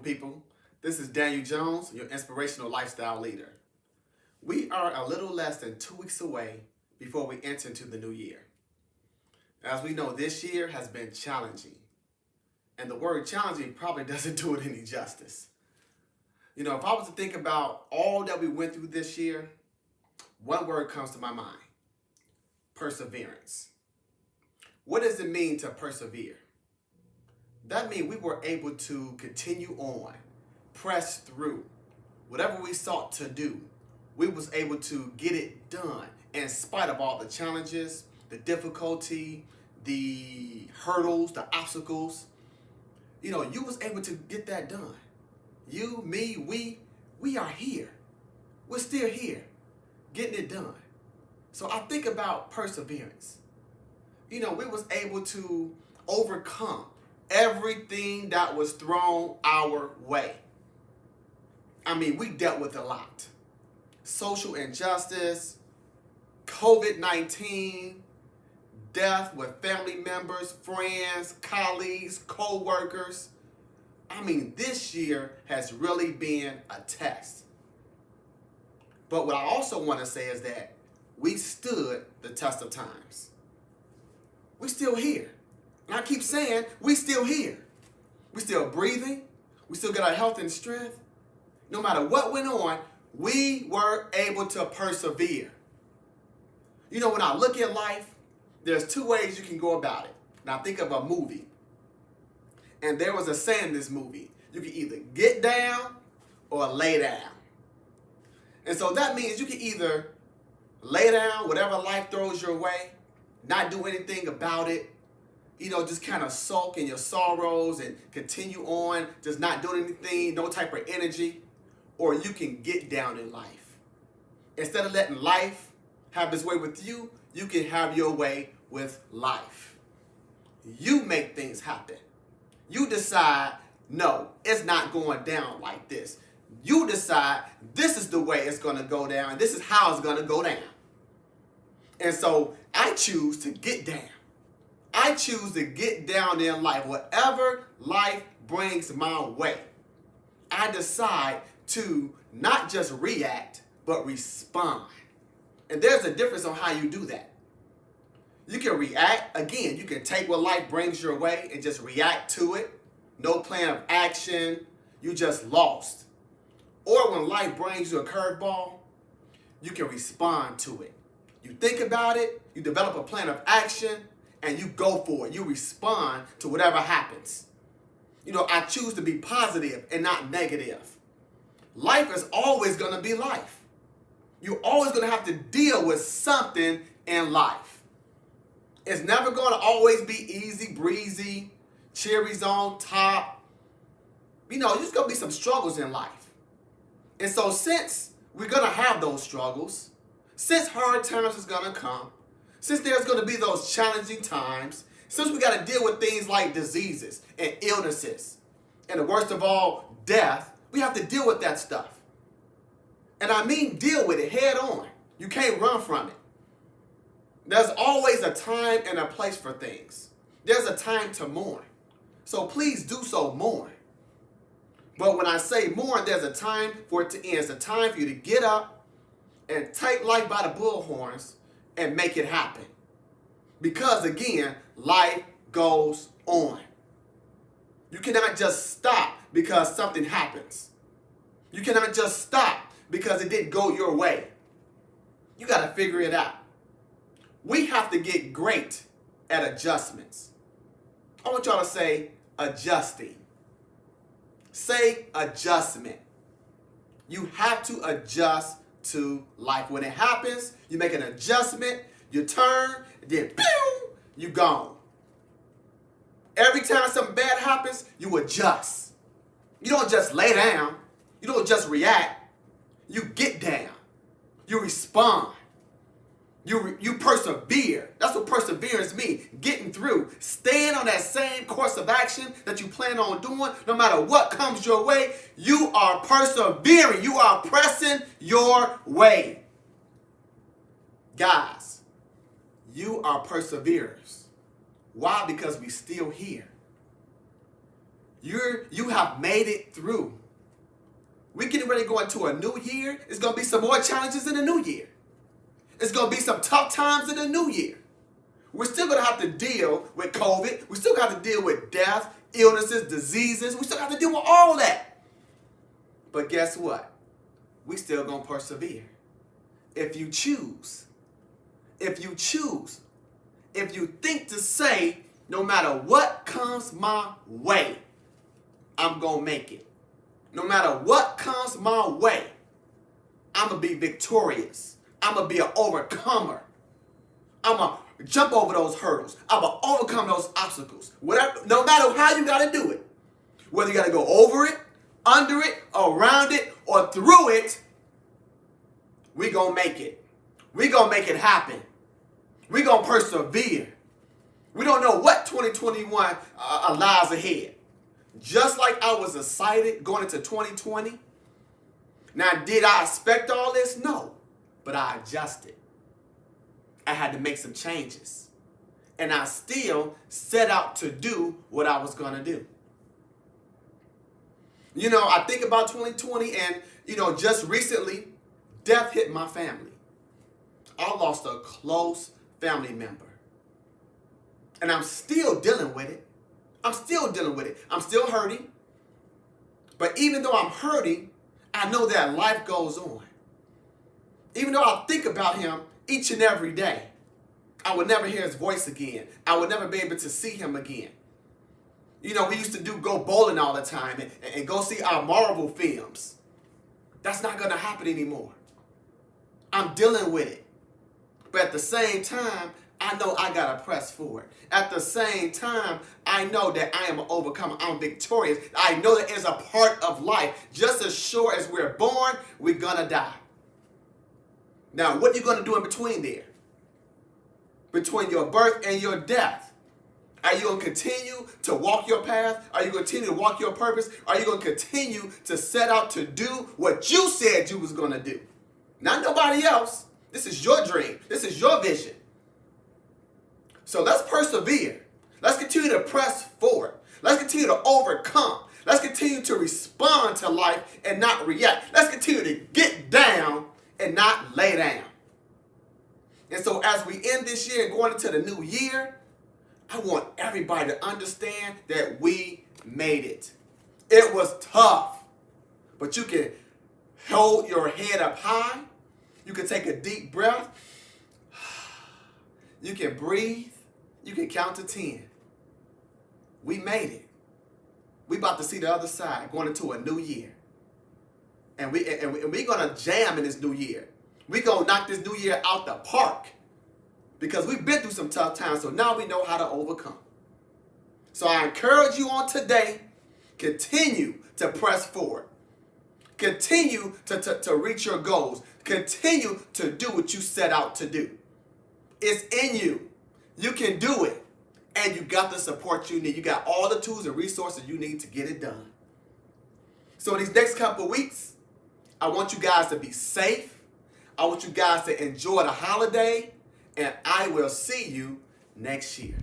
people. This is Daniel Jones, your inspirational lifestyle leader. We are a little less than 2 weeks away before we enter into the new year. As we know, this year has been challenging. And the word challenging probably doesn't do it any justice. If I was to think about all that we went through this year, one word comes to my mind: perseverance. What does it mean to persevere? That means we were able to continue on, press through. Whatever we sought to do, we was able to get it done in spite of all the challenges, the difficulty, the hurdles, the obstacles. You was able to get that done. You, me, we are here. We're still here, getting it done. So I think about perseverance. We was able to overcome everything that was thrown our way. We dealt with a lot. Social injustice, COVID-19, death with family members, friends, colleagues, co-workers. This year has really been a test. But what I also want to say is that we stood the test of times. We're still here. And I keep saying, we still here. We still breathing. We still got our health and strength. No matter what went on, we were able to persevere. When I look at life, there's two ways you can go about it. Now think of a movie. And there was a saying in this movie: you can either get down or lay down. And so that means you can either lay down whatever life throws your way, not do anything about it, just kind of sulk in your sorrows and continue on, just not doing anything, no type of energy. Or you can get down in life. Instead of letting life have its way with you, you can have your way with life. You make things happen. You decide, no, it's not going down like this. You decide this is the way it's going to go down, and this is how it's going to go down. And so I choose to get down. I choose to get down in life. Whatever life brings my way, I decide to not just react, but respond. And there's a difference on how you do that. You can react. Again, you can take what life brings your way and just react to it. No plan of action. You just lost. Or when life brings you a curveball, you can respond to it. You think about it, you develop a plan of action, and you go for it. You respond to whatever happens. I choose to be positive and not negative. Life is always going to be life. You're always going to have to deal with something in life. It's never going to always be easy breezy, cherries on top. There's going to be some struggles in life. And so since we're going to have those struggles, since hard times is going to come, since there's going to be those challenging times, since we got to deal with things like diseases and illnesses, and the worst of all, death, we have to deal with that stuff. And deal with it head on. You can't run from it. There's always a time and a place for things. There's a time to mourn. So please do so, mourn. But when I say mourn, there's a time for it to end. It's a time for you to get up and take life by the bullhorns and make it happen. Because again, life goes on. You cannot just stop because something happens. You cannot just stop because it didn't go your way. You got to figure it out. We have to get great at adjustments. I want y'all to say adjusting. Say adjustment. You have to adjust to life. When it happens, you make an adjustment, you turn, then pew, you gone. Every time something bad happens, you adjust. You don't just lay down. You don't just react. You get down. You respond. You persevere. That's what perseverance means. Getting through. Staying on that same course of action that you plan on doing. No matter what comes your way, you are persevering. You are pressing your way. Guys, you are perseverers. Why? Because we still here. You have made it through. We're getting ready to go into a new year. It's going to be some more challenges in the new year. It's going to be some tough times in the new year. We're still going to have to deal with COVID. We still got to deal with death, illnesses, diseases. We still have to deal with all that. But guess what? We still going to persevere. If you choose, if you think to say, no matter what comes my way, I'm going to make it. No matter what comes my way, I'm going to be victorious. I'm going to be an overcomer. I'm going to jump over those hurdles. I'm going to overcome those obstacles. Whatever, no matter how you got to do it. Whether you got to go over it, under it, around it, or through it, we're going to make it. We're going to make it happen. We're going to persevere. We don't know what 2021 lies ahead. Just like I was excited going into 2020. Now, did I expect all this? No. But I adjusted. I had to make some changes. And I still set out to do what I was going to do. You know, I think about 2020 and, just recently, death hit my family. I lost a close family member. And I'm still dealing with it. I'm still hurting. But even though I'm hurting, I know that life goes on. Even though I think about him each and every day, I would never hear his voice again. I would never be able to see him again. We used to go bowling all the time and go see our Marvel films. That's not going to happen anymore. I'm dealing with it. But at the same time, I know I got to press forward. At the same time, I know that I am an overcomer. I'm victorious. I know that it's a part of life. Just as sure as we're born, we're going to die. Now, what are you going to do in between there? Between your birth and your death? Are you going to continue to walk your path? Are you going to continue to walk your purpose? Are you going to continue to set out to do what you said you was going to do? Not nobody else. This is your dream. This is your vision. So let's persevere. Let's continue to press forward. Let's continue to overcome. Let's continue to respond to life and not react. Let's continue to get down and not lay down. And so as we end this year and going into the new year, I want everybody to understand that we made it. It was tough, but you can hold your head up high. You can take a deep breath. You can breathe. You can count to 10. We made it. We about to see the other side going into a new year. And we're going to jam in this new year. We're going to knock this new year out the park. Because we've been through some tough times, so now we know how to overcome. So I encourage you on today, continue to press forward. Continue to reach your goals. Continue to do what you set out to do. It's in you. You can do it. And you got the support you need. You got all the tools and resources you need to get it done. So these next couple of weeks, I want you guys to be safe. I want you guys to enjoy the holiday. And I will see you next year.